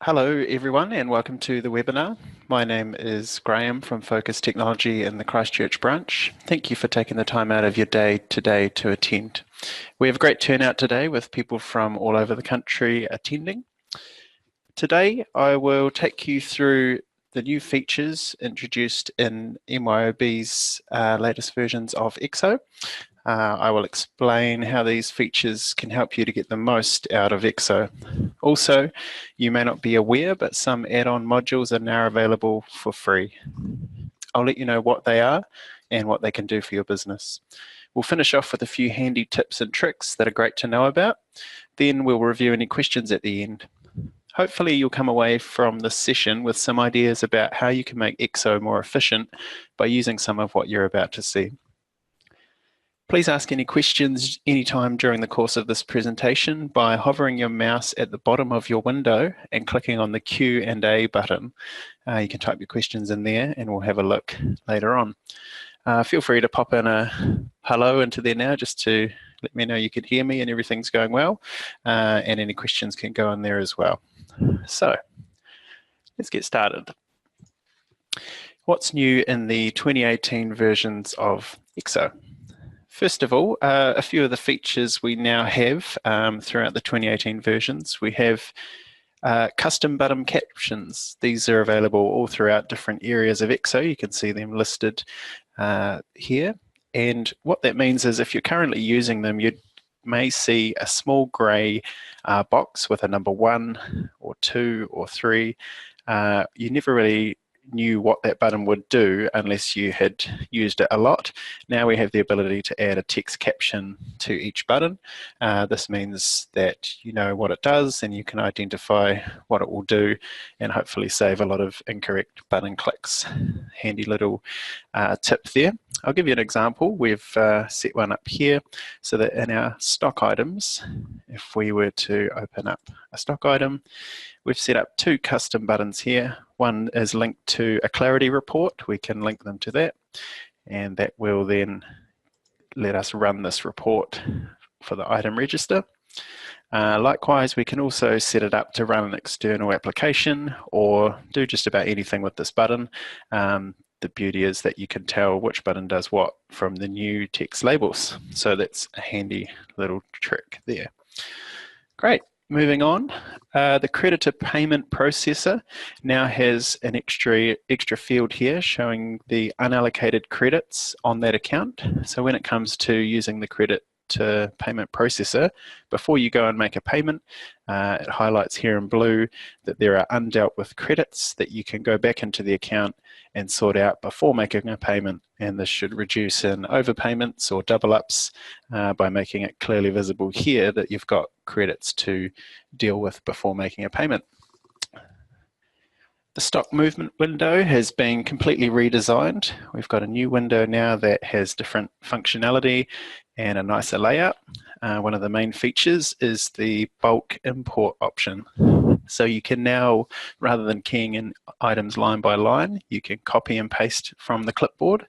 Hello everyone and welcome to the webinar. My name is Graham from Focus Technology in the Christchurch branch. Thank you for taking the time out of your day today to attend. We have a great turnout today with people from all over the country attending. Today I will take you through the new features introduced in MYOB's latest versions of EXO. I will explain how these features can help you to get the most out of EXO. Also, you may not be aware, but some add-on modules are now available for free. I'll let you know what they are and what they can do for your business. We'll finish off with a few handy tips and tricks that are great to know about. Then we'll review any questions at the end. Hopefully you'll come away from this session with some ideas about how you can make EXO more efficient by using some of what you're about to see. Please ask any questions anytime during the course of this presentation by hovering your mouse at the bottom of your window and clicking on the Q&A button. You can type your questions in there and we'll have a look later on. Feel free to pop in a hello into there now just to let me know you can hear me and everything's going well, and any questions can go in there as well. So let's get started. What's new in the 2018 versions of EXO? First of all, a few of the features we now have throughout the 2018 versions. We have custom button captions. These are available all throughout different areas of EXO. You can see them listed here. And what that means is if you're currently using them, you may see a small grey box with a number 1 or 2 or 3. You never really knew what that button would do unless you had used it a lot. Now we have the ability to add a text caption to each button. This means that you know what it does and you can identify what it will do and hopefully save a lot of incorrect button clicks. Handy little tip there. I'll give you an example. We've set one up here so that in our stock items, if we were to open up a stock item, we've set up 2 custom buttons here. One is linked to a clarity report. We can link them to that, and that will then let us run this report for the item register. Likewise, we can also set it up to run an external application or do just about anything with this button. The beauty is that you can tell which button does what from the new text labels. So that's a handy little trick there. Great. Moving on, the creditor payment processor now has an extra field here showing the unallocated credits on that account. So when it comes to using the credit to payment processor, before you go and make a payment, it highlights here in blue that there are undealt with credits that you can go back into the account and sort out before making a payment, and this should reduce in overpayments or double ups by making it clearly visible here that you've got credits to deal with before making a payment. The stock movement window has been completely redesigned. We've got a new window now that has different functionality and a nicer layout. One of the main features is the bulk import option. So you can now, rather than keying in items line by line, you can copy and paste from the clipboard.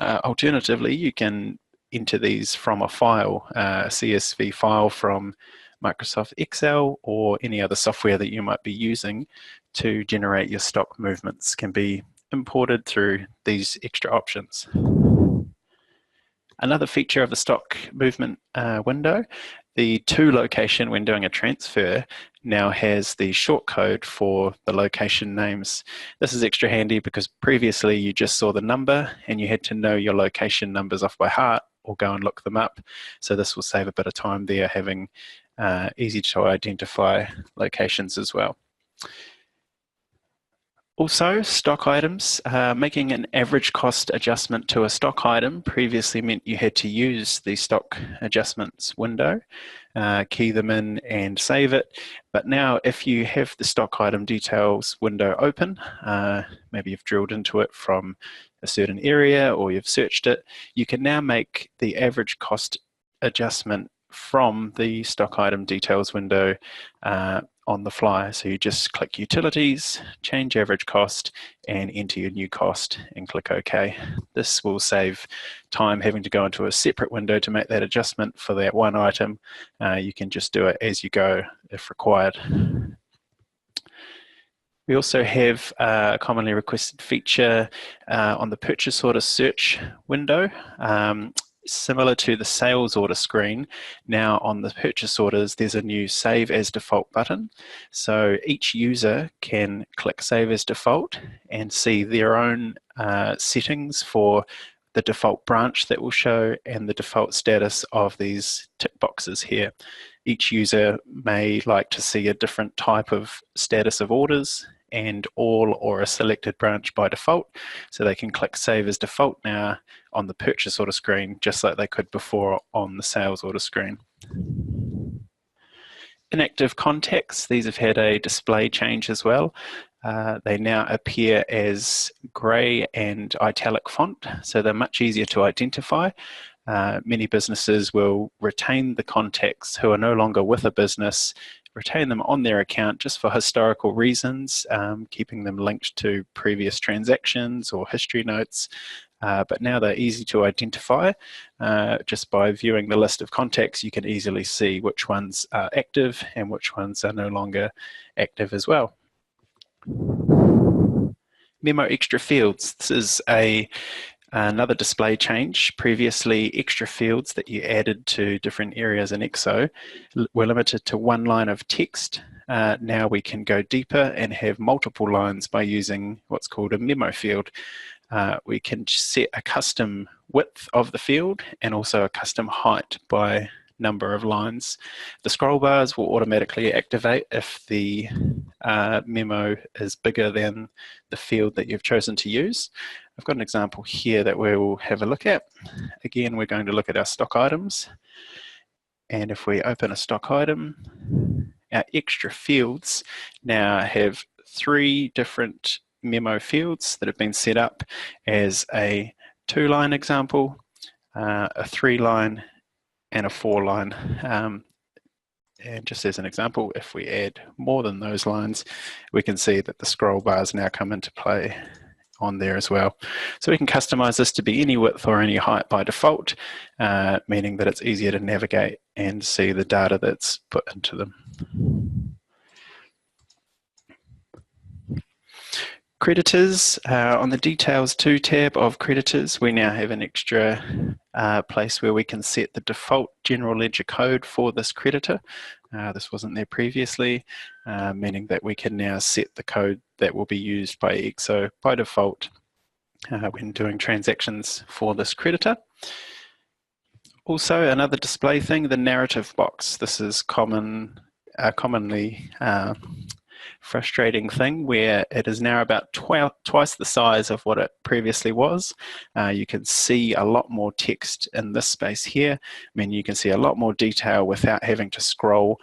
Alternatively, you can enter these from a file, a CSV file from Microsoft Excel or any other software that you might be using to generate your stock movements can be imported through these extra options. Another feature of the stock movement window, the to location when doing a transfer now has the shortcode for the location names. This is extra handy because previously you just saw the number and you had to know your location numbers off by heart or go and look them up. So this will save a bit of time there, having easy to identify locations as well. Also, stock items. Making an average cost adjustment to a stock item previously meant you had to use the stock adjustments window, key them in and save it. But now if you have the stock item details window open, maybe you've drilled into it from a certain area or you've searched it, you can now make the average cost adjustment from the stock item details window on the fly. So you just click utilities, change average cost, and enter your new cost and click OK. This will save time having to go into a separate window to make that adjustment for that one item. You can just do it as you go if required. We also have a commonly requested feature on the purchase order search window. Similar to the sales order screen, now on the purchase orders there's a new Save as Default button. So each user can click Save as Default and see their own settings for the default branch that will show and the default status of these tick boxes here. Each user may like to see a different type of status of orders and all or a selected branch by default, so they can click Save as Default now on the purchase order screen just like they could before on the sales order screen. Inactive contacts, these have had a display change as well. They now appear as grey and italic font, so they're much easier to identify. Many businesses will retain the contacts who are no longer with a business, retain them on their account just for historical reasons, keeping them linked to previous transactions or history notes. But now they're easy to identify. Just by viewing the list of contacts, you can easily see which ones are active and which ones are no longer active as well. Memo extra fields. This is another display change. Previously, extra fields that you added to different areas in EXO were limited to one line of text. Now we can go deeper and have multiple lines by using what's called a memo field. We can set a custom width of the field and also a custom height by number of lines. The scroll bars will automatically activate if the memo is bigger than the field that you've chosen to use. I've got an example here that we'll have a look at. Again, we're going to look at our stock items. And if we open a stock item, our extra fields now have 3 different memo fields that have been set up as a 2-line example, a 3-line, and a 4-line. And just as an example, if we add more than those lines, we can see that the scroll bars now come into play on there as well. So we can customize this to be any width or any height by default, meaning that it's easier to navigate and see the data that's put into them. Creditors, on the Details To tab of Creditors, we now have an extra place where we can set the default general ledger code for this creditor. This wasn't there previously, meaning that we can now set the code that will be used by EXO by default when doing transactions for this creditor. Also, another display thing, the narrative box. This is commonly frustrating thing where it is now about twice the size of what it previously was. You can see a lot more text in this space here. I mean, you can see a lot more detail without having to scroll,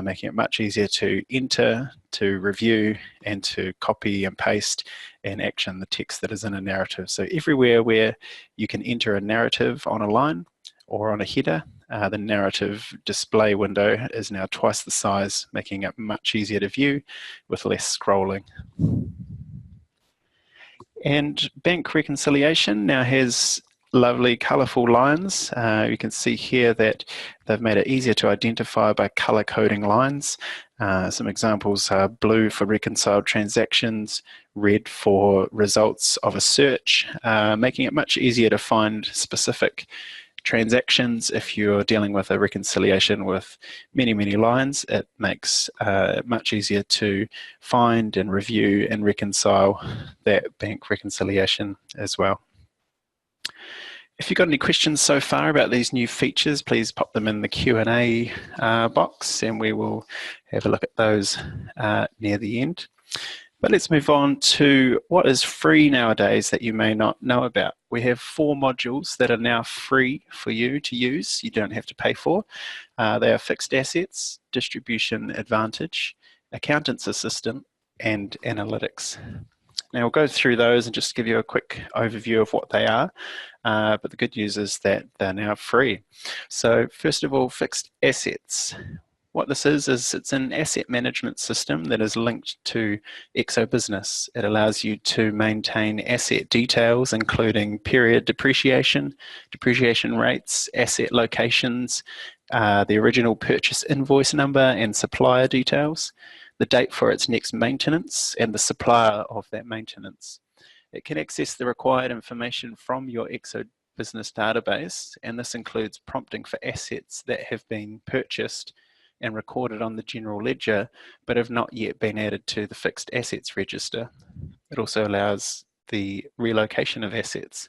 making it much easier to enter, to review, and to copy and paste and action the text that is in a narrative. So everywhere where you can enter a narrative on a line or on a header, the narrative display window is now twice the size, making it much easier to view with less scrolling. And bank reconciliation now has lovely colourful lines. You can see here that they've made it easier to identify by colour coding lines. Some examples are blue for reconciled transactions, red for results of a search, making it much easier to find specific transactions. If you're dealing with a reconciliation with many lines, it makes it much easier to find and review and reconcile that bank reconciliation as well. If you've got any questions so far about these new features, please pop them in the Q&A box and we will have a look at those near the end. But let's move on to what is free nowadays that you may not know about. We have 4 modules that are now free for you to use. You don't have to pay for. They are Fixed Assets, Distribution Advantage, Accountant's Assistant, and Analytics. Now we'll go through those and just give you a quick overview of what they are. But the good news is that they're now free. So first of all, Fixed Assets. What this is it's an asset management system that is linked to EXO Business. It allows you to maintain asset details, including period depreciation, depreciation rates, asset locations, the original purchase invoice number and supplier details. the date for its next maintenance, and the supplier of that maintenance. It can access the required information from your EXO business database, and this includes prompting for assets that have been purchased and recorded on the general ledger, but have not yet been added to the fixed assets register. It also allows the relocation of assets.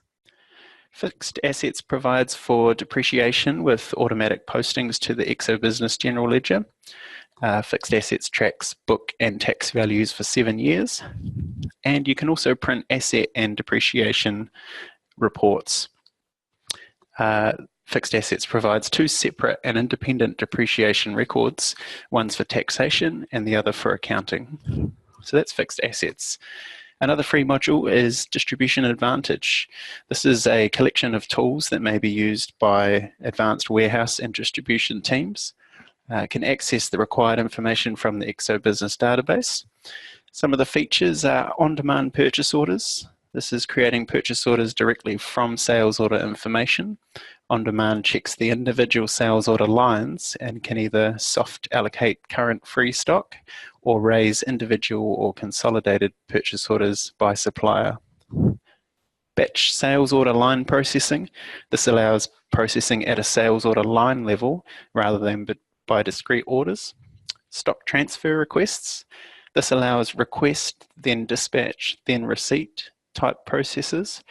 Fixed assets provides for depreciation with automatic postings to the EXO Business General Ledger. Fixed assets tracks book and tax values for 7 years. And you can also print asset and depreciation reports. Fixed assets provides 2 separate and independent depreciation records. One's for taxation and the other for accounting. So that's fixed assets. Another free module is Distribution Advantage. This is a collection of tools that may be used by advanced warehouse and distribution teams. Can access the required information from the EXO Business Database. Some of the features are on-demand purchase orders. This is creating purchase orders directly from sales order information. On-demand checks the individual sales order lines and can either soft allocate current free stock or raise individual or consolidated purchase orders by supplier. Batch sales order line processing. This allows processing at a sales order line level rather than by discrete orders. Stock transfer requests. This allows request, then dispatch, then receipt type processes,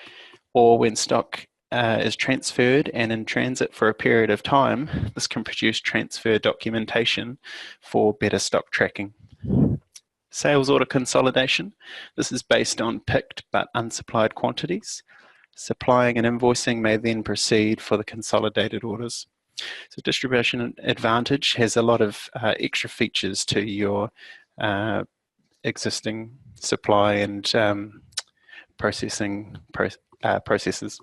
or when stock is transferred and in transit for a period of time, this can produce transfer documentation for better stock tracking. Sales order consolidation. This is based on picked but unsupplied quantities. Supplying and invoicing may then proceed for the consolidated orders. So Distribution Advantage has a lot of extra features to your existing supply and processing processes.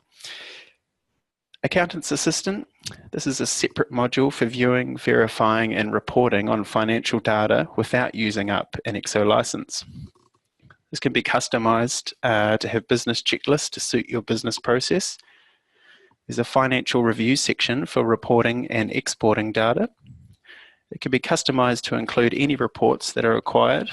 Accountant's Assistant. This is a separate module for viewing, verifying, and reporting on financial data without using up an EXO license. This can be customized to have business checklists to suit your business process. There's a financial review section for reporting and exporting data. It can be customized to include any reports that are required.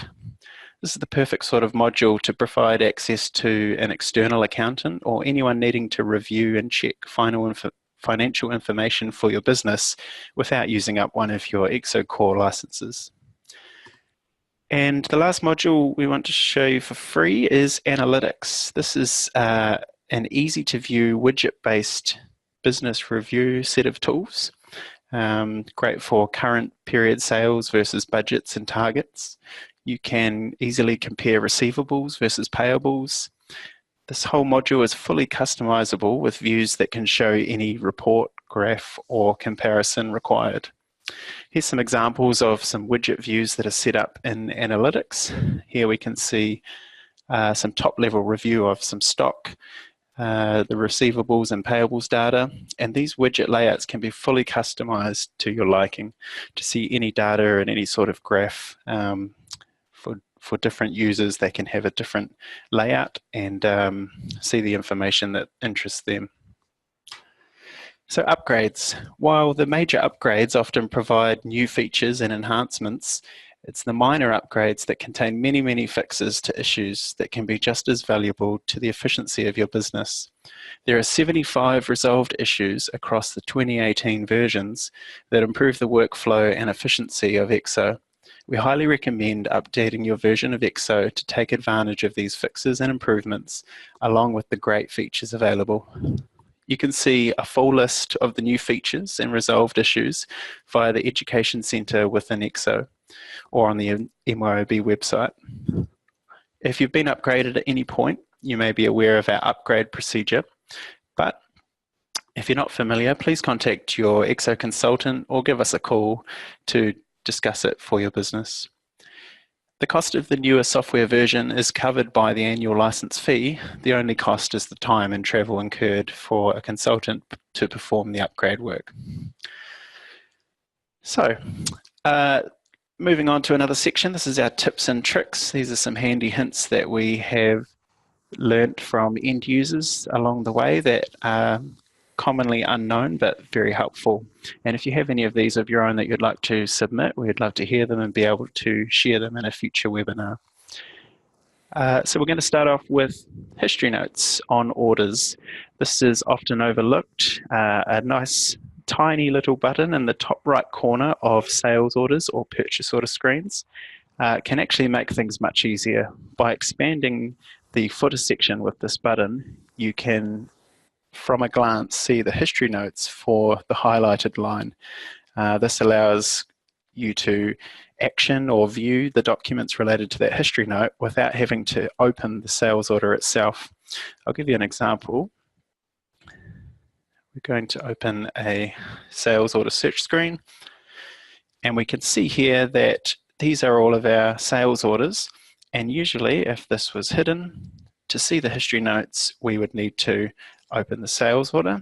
This is the perfect sort of module to provide access to an external accountant or anyone needing to review and check financial information for your business without using up one of your EXO core licenses. And the last module we want to show you for free is Analytics. This is an easy to view widget-based business review set of tools. Great for current period sales versus budgets and targets. You can easily compare receivables versus payables. This whole module is fully customizable with views that can show any report, graph, or comparison required. Here's some examples of some widget views that are set up in Analytics. Here we can see some top-level review of some stock, the receivables and payables data, and these widget layouts can be fully customized to your liking to see any data and any sort of graph. For different users, they can have a different layout and see the information that interests them. So upgrades. While the major upgrades often provide new features and enhancements, it's the minor upgrades that contain many, many fixes to issues that can be just as valuable to the efficiency of your business. There are 75 resolved issues across the 2018 versions that improve the workflow and efficiency of EXO. We highly recommend updating your version of EXO to take advantage of these fixes and improvements, along with the great features available. You can see a full list of the new features and resolved issues via the Education Centre within EXO or on the MYOB website. If you've been upgraded at any point, you may be aware of our upgrade procedure, but if you're not familiar, please contact your EXO consultant or give us a call to discuss it for your business. The cost of the newer software version is covered by the annual license fee. The only cost is the time and travel incurred for a consultant to perform the upgrade work. So, moving on to another section, this is our tips and tricks. These are some handy hints that we have learnt from end users along the way that commonly unknown, but very helpful. And if you have any of these of your own that you'd like to submit, we'd love to hear them and be able to share them in a future webinar. So we're going to start off with history notes on orders. This is often overlooked. A nice tiny little button in the top right corner of sales orders or purchase order screens can actually make things much easier. By expanding the footer section with this button, you can, from a glance, see the history notes for the highlighted line. This allows you to action or view the documents related to that history note without having to open the sales order itself. I'll give you an example. We're going to open a sales order search screen, and we can see here that these are all of our sales orders, and usually if this was hidden, to see the history notes we would need to open the sales order.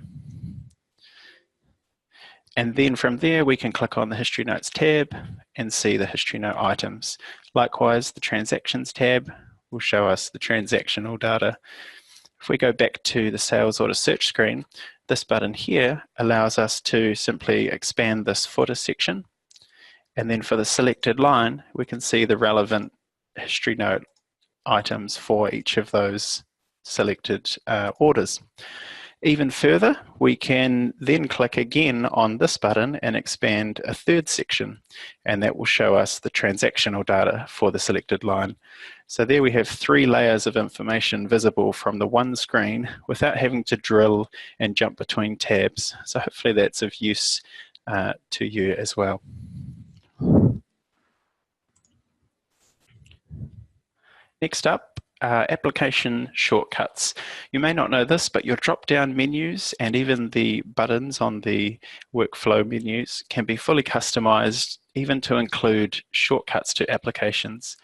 And then from there, we can click on the History Notes tab and see the history note items. Likewise, the Transactions tab will show us the transactional data. If we go back to the Sales Order search screen, this button here allows us to simply expand this footer section. And then for the selected line, we can see the relevant history note items for each of those selected orders. Even further, we can then click again on this button and expand a third section, and that will show us the transactional data for the selected line. So there we have 3 layers of information visible from the one screen without having to drill and jump between tabs. So hopefully that's of use to you as well. Next up, application shortcuts. You may not know this, but your drop-down menus and even the buttons on the workflow menus can be fully customized, even to include shortcuts to applications.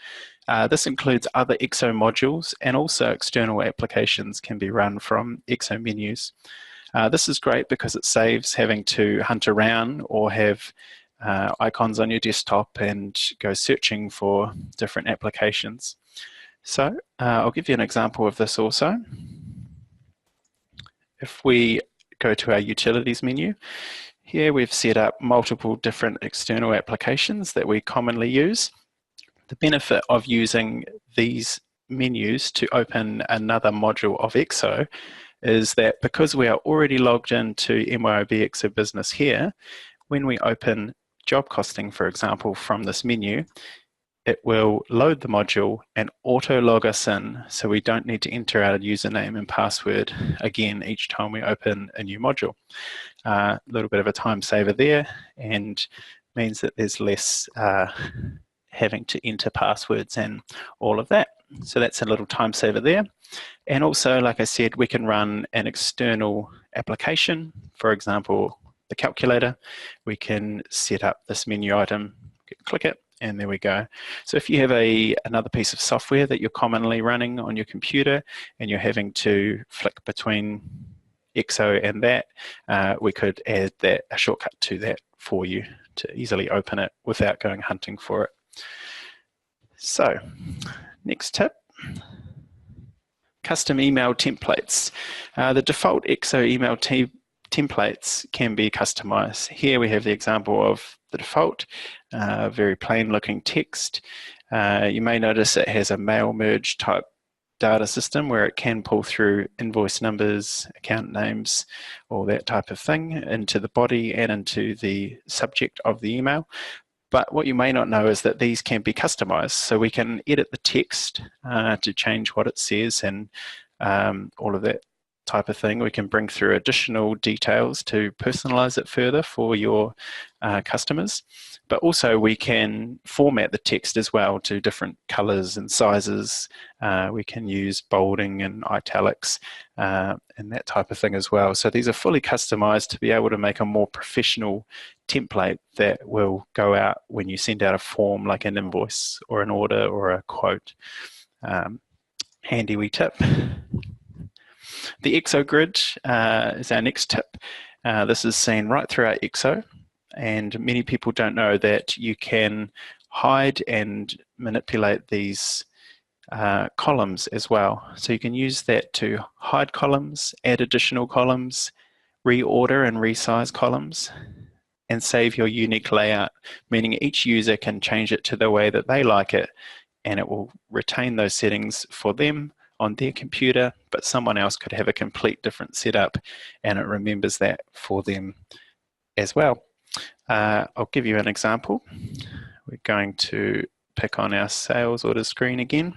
This includes other EXO modules, and also external applications can be run from EXO menus. This is great because it saves having to hunt around or have icons on your desktop and go searching for different applications. So I'll give you an example of this also. If we go to our utilities menu, here we've set up multiple different external applications that we commonly use. The benefit of using these menus to open another module of EXO is that because we are already logged into MYOB EXO Business here, when we open job costing, for example, from this menu, it will load the module and auto log us in, so we don't need to enter our username and password again each time we open a new module. A little bit of a time saver there, and means that there's less having to enter passwords and all of that. So that's a little time saver there. And also, like I said, we can run an external application, for example, the calculator. We can set up this menu item, click it, and there we go. So if you have another piece of software that you're commonly running on your computer and you're having to flick between EXO and that, we could add a shortcut to that for you to easily open it without going hunting for it. So, next tip. Custom email templates. The default EXO email templates can be customized. Here we have the example of the default, very plain looking text. You may notice it has a mail merge type data system where it can pull through invoice numbers, account names, all that type of thing into the body and into the subject of the email. But what you may not know is that these can be customized. So we can edit the text to change what it says and all of that type of thing. We can bring through additional details to personalize it further for your customers. But also we can format the text as well to different colors and sizes. We can use bolding and italics and that type of thing as well. So these are fully customized to be able to make a more professional template that will go out when you send out a form like an invoice or an order or a quote. Handy wee tip. The EXO grid is our next tip. This is seen right throughout EXO, and many people don't know that you can hide and manipulate these columns as well. So you can use that to hide columns, add additional columns, reorder and resize columns, and save your unique layout, meaning each user can change it to the way that they like it, and it will retain those settings for them on their computer, but someone else could have a complete different setup, and it remembers that for them as well. I'll give you an example. We're going to pick on our sales order screen again.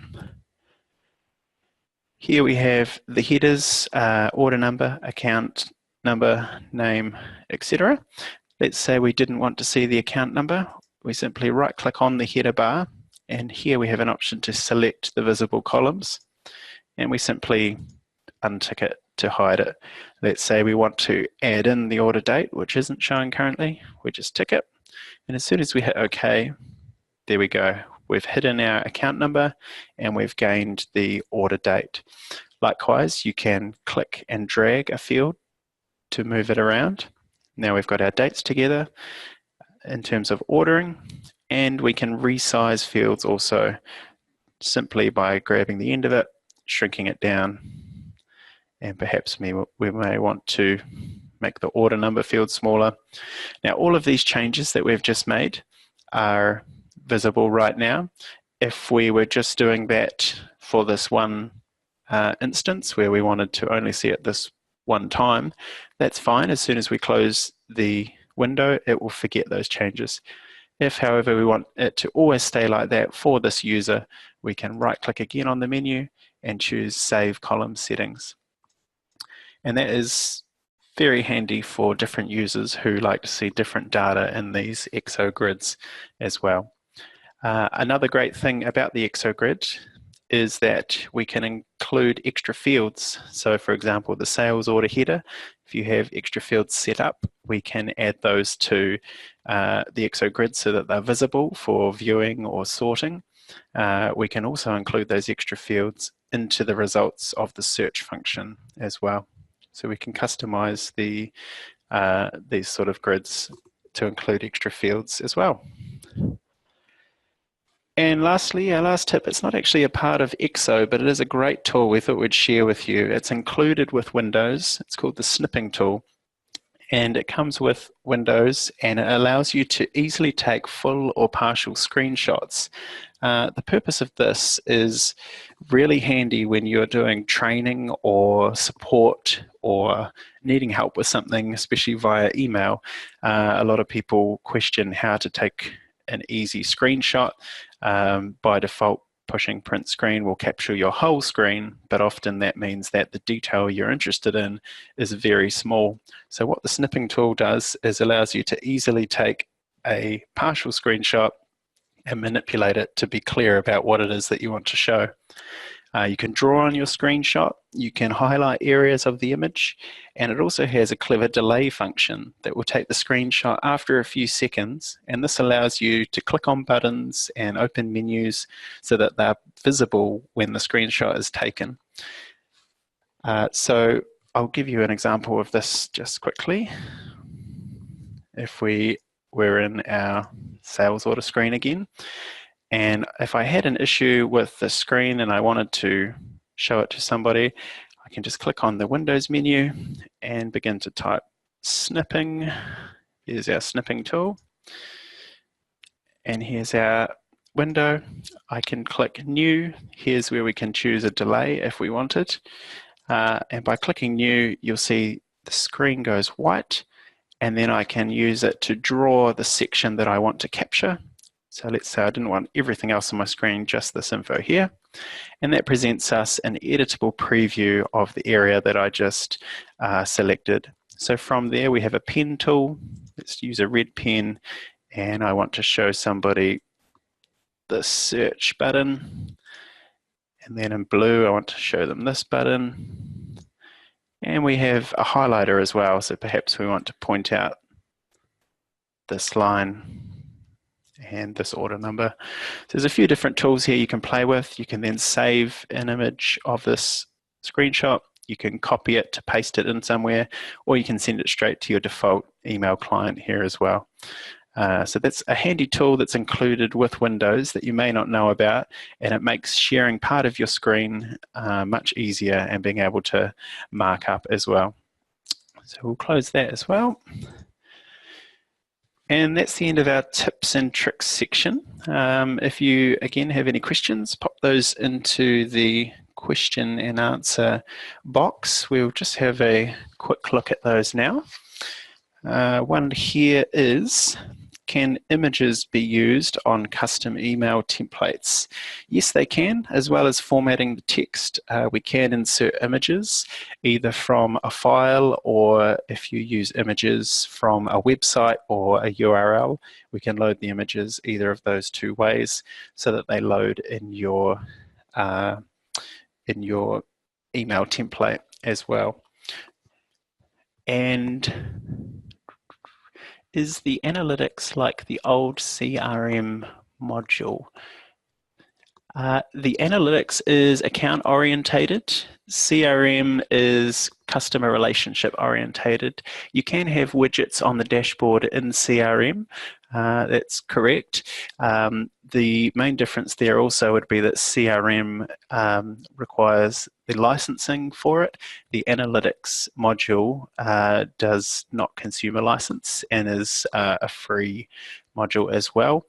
Here we have the headers, order number, account number, name, etc. Let's say we didn't want to see the account number. We simply right-click on the header bar, and here we have an option to select the visible columns, and we simply untick it to hide it. Let's say we want to add in the order date, which isn't showing currently. We just tick it, and as soon as we hit OK, there we go. We've hidden our account number and we've gained the order date. Likewise, you can click and drag a field to move it around. Now we've got our dates together in terms of ordering, and we can resize fields also simply by grabbing the end of it, shrinking it down, and perhaps we may want to make the order number field smaller. Now all of these changes that we've just made are visible right now. If we were just doing that for this one instance where we wanted to only see it this one time, that's fine. As soon as we close the window, it will forget those changes. If, however, we want it to always stay like that for this user, we can right-click again on the menu and choose Save Column Settings. And that is very handy for different users who like to see different data in these EXO grids as well. Another great thing about the EXO grid is that we can include extra fields. So for example, the sales order header, if you have extra fields set up, we can add those to the EXO grid so that they're visible for viewing or sorting. We can also include those extra fields into the results of the search function as well. So we can customize these sort of grids to include extra fields as well. And lastly, our last tip, it's not actually a part of EXO, but it is a great tool we thought we'd share with you. It's included with Windows. It's called the snipping tool. And it comes with Windows, and it allows you to easily take full or partial screenshots. The purpose of this is really handy when you're doing training or support or needing help with something, especially via email. A lot of people question how to take an easy screenshot. By default, pushing print screen will capture your whole screen, but often that means that the detail you're interested in is very small. So what the snipping tool does is allows you to easily take a partial screenshot and manipulate it to be clear about what it is that you want to show. You can draw on your screenshot, you can highlight areas of the image, and it also has a clever delay function that will take the screenshot after a few seconds, and this allows you to click on buttons and open menus so that they're visible when the screenshot is taken. So I'll give you an example of this just quickly. If we were in our sales order screen again, and if I had an issue with the screen and I wanted to show it to somebody, I can just click on the Windows menu and begin to type snipping. Here's our snipping tool. And here's our window. I can click New. Here's where we can choose a delay if we wanted. And by clicking New, you'll see the screen goes white, and then I can use it to draw the section that I want to capture. So let's say I didn't want everything else on my screen, just this info here. And that presents us an editable preview of the area that I just selected. So from there we have a pen tool. Let's use a red pen, and I want to show somebody the search button. And then in blue I want to show them this button. And we have a highlighter as well, so perhaps we want to point out this line and this order number. So there's a few different tools here you can play with. You can then save an image of this screenshot. You can copy it to paste it in somewhere, or you can send it straight to your default email client here as well. So that's a handy tool that's included with Windows that you may not know about, and it makes sharing part of your screen much easier and being able to mark up as well. So we'll close that as well. And that's the end of our tips and tricks section. If you, again, have any questions, pop those into the question and answer box. We'll just have a quick look at those now. One here is, can images be used on custom email templates? Yes, they can, as well as formatting the text. We can insert images either from a file, or if you use images from a website or a URL, we can load the images either of those two ways so that they load in your email template as well. And is the analytics like the old CRM module? The analytics is account orientated. CRM is customer relationship orientated. You can have widgets on the dashboard in CRM. That's correct. The main difference there also would be that CRM requires the licensing for it. The analytics module does not consume a license and is a free module as well.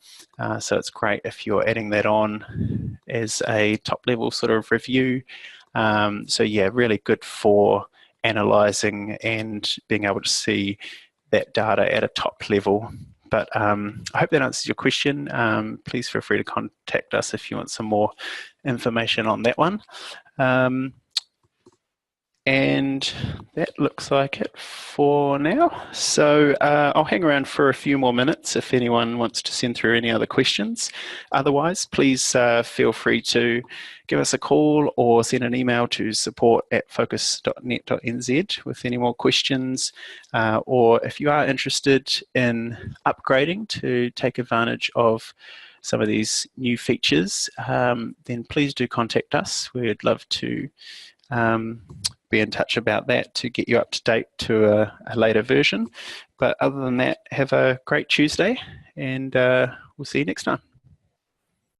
So it's great if you're adding that on as a top level sort of review. So yeah, really good for analyzing and being able to see that data at a top level. But I hope that answers your question. Please feel free to contact us if you want some more information on that one. And that looks like it for now. So I'll hang around for a few more minutes if anyone wants to send through any other questions. Otherwise, please feel free to give us a call or send an email to support@focus.net.nz with any more questions. Or if you are interested in upgrading to take advantage of some of these new features, then please do contact us. We'd love to be in touch about that to get you up to date to a later version. But other than that, have a great Tuesday, and we'll see you next time.